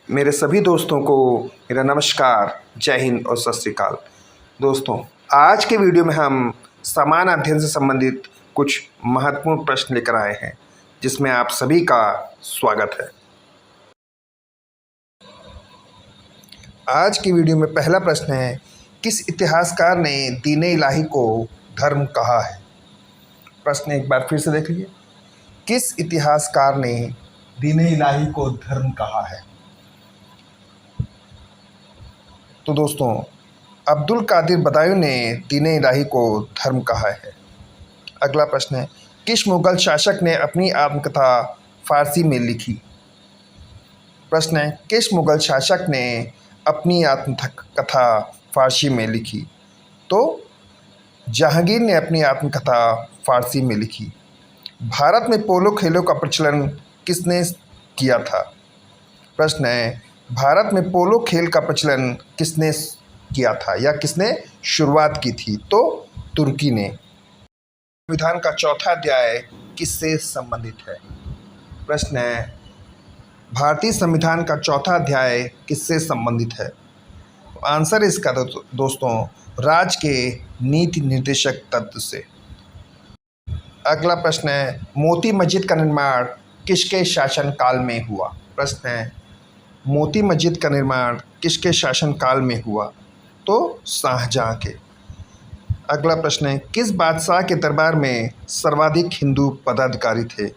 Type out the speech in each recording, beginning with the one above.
मेरे सभी दोस्तों को मेरा नमस्कार, जय हिंद और सत श्री अकाल। दोस्तों, आज के वीडियो में हम समान अध्ययन से संबंधित कुछ महत्वपूर्ण प्रश्न लेकर आए हैं, जिसमें आप सभी का स्वागत है। आज की वीडियो में पहला प्रश्न है, किस इतिहासकार ने दीन-ए इलाही को धर्म कहा है? प्रश्न एक बार फिर से देख लीजिए। किस इतिहासकार ने दीन-ए इलाही को धर्म कहा है? तो दोस्तों, अब्दुल कादिर बदायूं ने दीन-ए इलाही को धर्म कहा है। अगला प्रश्न है, किस मुगल शासक ने अपनी आत्मकथा फारसी में लिखी? प्रश्न है, किस मुगल शासक ने अपनी आत्मकथा फारसी में लिखी? तो जहांगीर ने अपनी आत्मकथा फारसी में लिखी। भारत में पोलो खेलों का प्रचलन किसने किया था? प्रश्न है, भारत में पोलो खेल का प्रचलन किसने किया था या किसने शुरुआत की थी? तो तुर्की ने। संविधान का चौथा अध्याय किससे संबंधित है? प्रश्न है, भारतीय संविधान का चौथा अध्याय किससे संबंधित है? आंसर इसका दोस्तों, राज्य के नीति निर्देशक तत्व से। अगला प्रश्न है, मोती मस्जिद का निर्माण किसके शासनकाल में हुआ? प्रश्न है, मोती मस्जिद का निर्माण किसके शासनकाल में हुआ? तो शाहजहां के। अगला प्रश्न है, किस बादशाह के दरबार में सर्वाधिक हिंदू पदाधिकारी थे?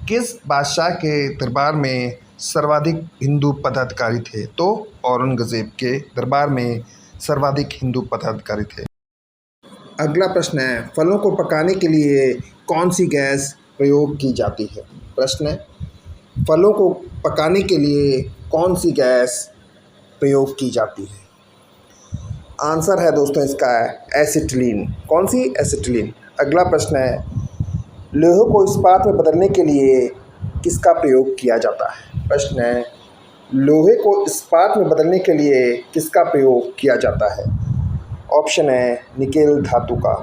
किस बादशाह के दरबार में सर्वाधिक हिंदू पदाधिकारी थे? तो औरंगजेब के दरबार में सर्वाधिक हिंदू पदाधिकारी थे। अगला प्रश्न है, फलों को पकाने के लिए कौन सी गैस प्रयोग की जाती है? प्रश्न है, फलों को पकाने के लिए कौन सी गैस प्रयोग की जाती है? आंसर है दोस्तों इसका एसिटिलीन। कौन सी? एसिटिलीन। अगला प्रश्न है, लोहे को इस्पात में बदलने के लिए किसका प्रयोग किया जाता है? प्रश्न है, लोहे को इस्पात में बदलने के लिए किसका प्रयोग किया जाता है? ऑप्शन है निकेल धातु का।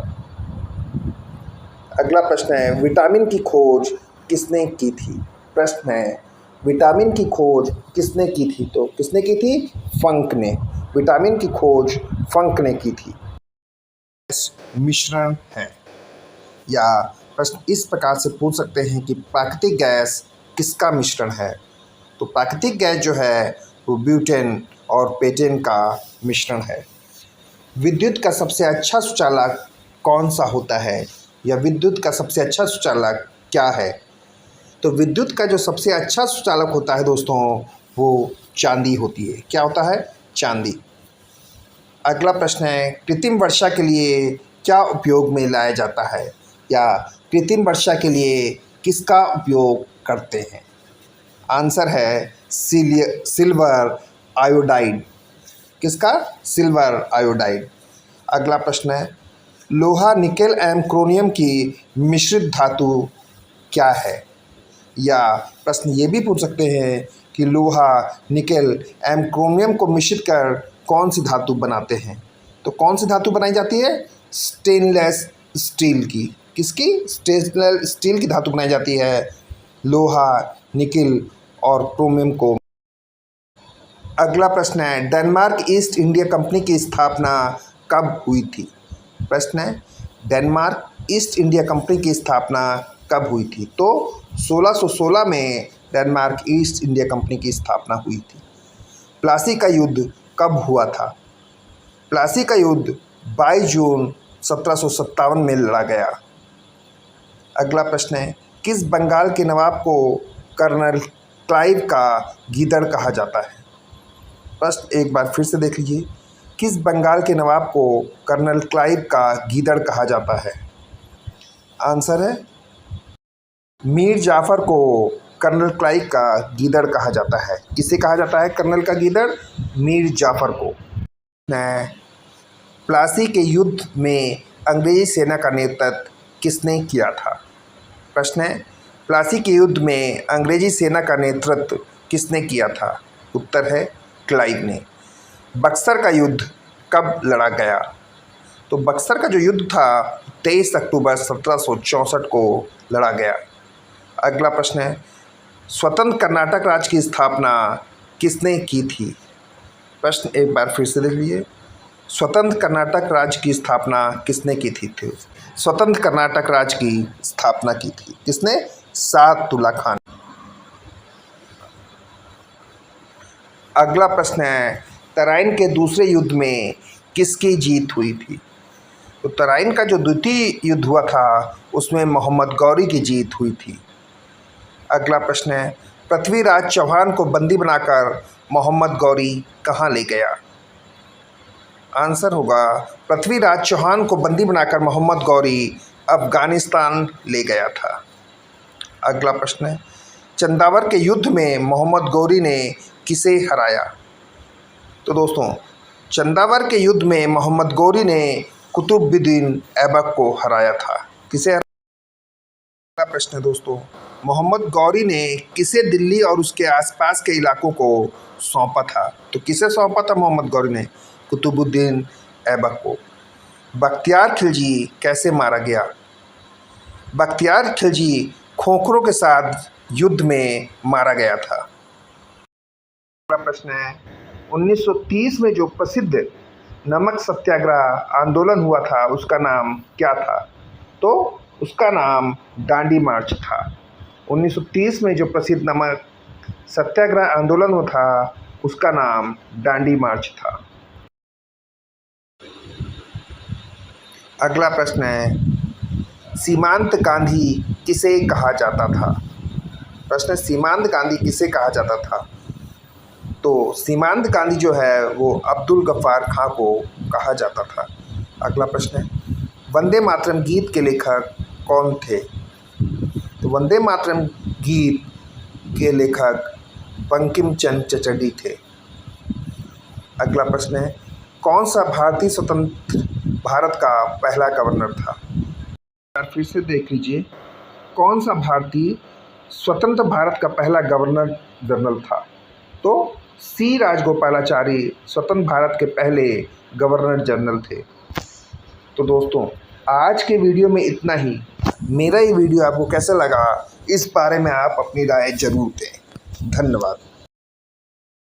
अगला प्रश्न है, विटामिन की खोज किसने की थी? प्रश्न है, विटामिन की खोज किसने की थी? तो किसने की थी? फंक ने। विटामिन की खोज फंक ने की थी। मिश्रण है, या प्रश्न इस प्रकार से पूछ सकते हैं कि प्राकृतिक गैस किसका मिश्रण है? तो प्राकृतिक गैस जो है वो ब्यूटेन और पेटेन का मिश्रण है। विद्युत का सबसे अच्छा सुचालक कौन सा होता है, या विद्युत का सबसे अच्छा सुचालक क्या है? तो विद्युत का जो सबसे अच्छा सुचालक होता है दोस्तों, वो चांदी होती है। क्या होता है? चांदी। अगला प्रश्न है, कृत्रिम वर्षा के लिए क्या उपयोग में लाया जाता है, या कृत्रिम वर्षा के लिए किसका उपयोग करते हैं? आंसर है सिल्वर आयोडाइड। किसका? Silver iodide. अगला प्रश्न है, लोहा, निकेल एवं क्रोमियम की मिश्रित धातु क्या है? या प्रश्न ये भी पूछ सकते हैं कि लोहा, निकेल एवं क्रोमियम को मिश्रित कर कौन सी धातु बनाते हैं? तो कौन सी धातु बनाई जाती है? स्टेनलेस स्टील की। किसकी? स्टेनलेस स्टील की धातु बनाई जाती है लोहा, निकेल और क्रोमियम को। अगला प्रश्न है, डेनमार्क ईस्ट इंडिया कंपनी की स्थापना कब हुई थी? प्रश्न है, डेनमार्क ईस्ट इंडिया कंपनी की स्थापना कब हुई थी? तो 1616 में डेनमार्क ईस्ट इंडिया कंपनी की स्थापना हुई थी। प्लासी का युद्ध कब हुआ था? प्लासी का युद्ध 22 जून 1757 में लड़ा गया। अगला प्रश्न है, किस बंगाल के नवाब को कर्नल क्लाइव का गीदड़ कहा जाता है? प्रश्न एक बार फिर से देख लीजिए। किस बंगाल के नवाब को कर्नल क्लाइव का गीदड़ कहा जाता है? आंसर है मीर जाफर को कर्नल क्लाइव का गीदड़ कहा जाता है। किसे कहा जाता है कर्नल का गीदड़? मीर जाफर को। प्लासी के युद्ध में अंग्रेजी सेना का नेतृत्व किसने किया था? प्रश्न है, प्लासी के युद्ध में अंग्रेजी सेना का नेतृत्व किसने किया था? उत्तर है क्लाइव ने। बक्सर का युद्ध कब लड़ा गया? तो बक्सर का जो युद्ध था 23 अक्टूबर 1764 को लड़ा गया। अगला प्रश्न है, स्वतंत्र कर्नाटक राज्य की स्थापना किसने की थी? प्रश्न एक बार फिर से देख लीजिए। स्वतंत्र कर्नाटक राज्य की स्थापना किसने की थी? स्वतंत्र कर्नाटक राज्य की स्थापना की थी किसने? सादुल्ला खान। अगला प्रश्न है, तराइन के दूसरे युद्ध में किसकी जीत हुई थी? तो तराइन का जो द्वितीय युद्ध हुआ था उसमें मोहम्मद गौरी की जीत हुई थी। अगला प्रश्न है, पृथ्वीराज चौहान को बंदी बनाकर मोहम्मद गौरी कहाँ ले गया? आंसर होगा, पृथ्वीराज चौहान को बंदी बनाकर मोहम्मद गौरी अफगानिस्तान ले गया था। अगला प्रश्न है, चंदावर के युद्ध में मोहम्मद गौरी ने किसे हराया? तो दोस्तों, चंदावर के युद्ध में मोहम्मद गौरी ने कुतुबुद्दीन ऐबक को हराया था। किसे? अगला प्रश्न है दोस्तों, मोहम्मद गौरी ने किसे दिल्ली और उसके आसपास के इलाकों को सौंपा था? तो किसे सौंपा था मोहम्मद गौरी ने? कुतुबुद्दीन ऐबक को। बख्तियार खिलजी कैसे मारा गया? बख्तियार खिलजी खोखरों के साथ युद्ध में मारा गया था। अगला प्रश्न है, 1930 में जो प्रसिद्ध नमक सत्याग्रह आंदोलन हुआ था उसका नाम क्या था? तो उसका नाम दांडी मार्च था। 1930 में जो प्रसिद्ध नमक सत्याग्रह आंदोलन हुआ था उसका नाम दांडी मार्च था। अगला प्रश्न है, सीमांत गांधी किसे कहा जाता था? प्रश्न, सीमांत गांधी किसे कहा जाता था? तो सीमांत गांधी जो है वो अब्दुल गफ्फार खां को कहा जाता था। अगला प्रश्न है, वंदे मातरम गीत के लेखक कौन थे? तो वंदे मातरम गीत के लेखक बंकिम चंद्र चटर्जी थे। अगला प्रश्न है, कौन सा भारतीय स्वतंत्र भारत का पहला गवर्नर था? फिर से देख लीजिए, कौन सा भारतीय स्वतंत्र भारत का पहला गवर्नर जनरल था? तो सी राजगोपालाचारी स्वतंत्र भारत के पहले गवर्नर जनरल थे। तो दोस्तों, आज के वीडियो में इतना ही। मेरा ये वीडियो आपको कैसा लगा इस बारे में आप अपनी राय जरूर दें। धन्यवाद।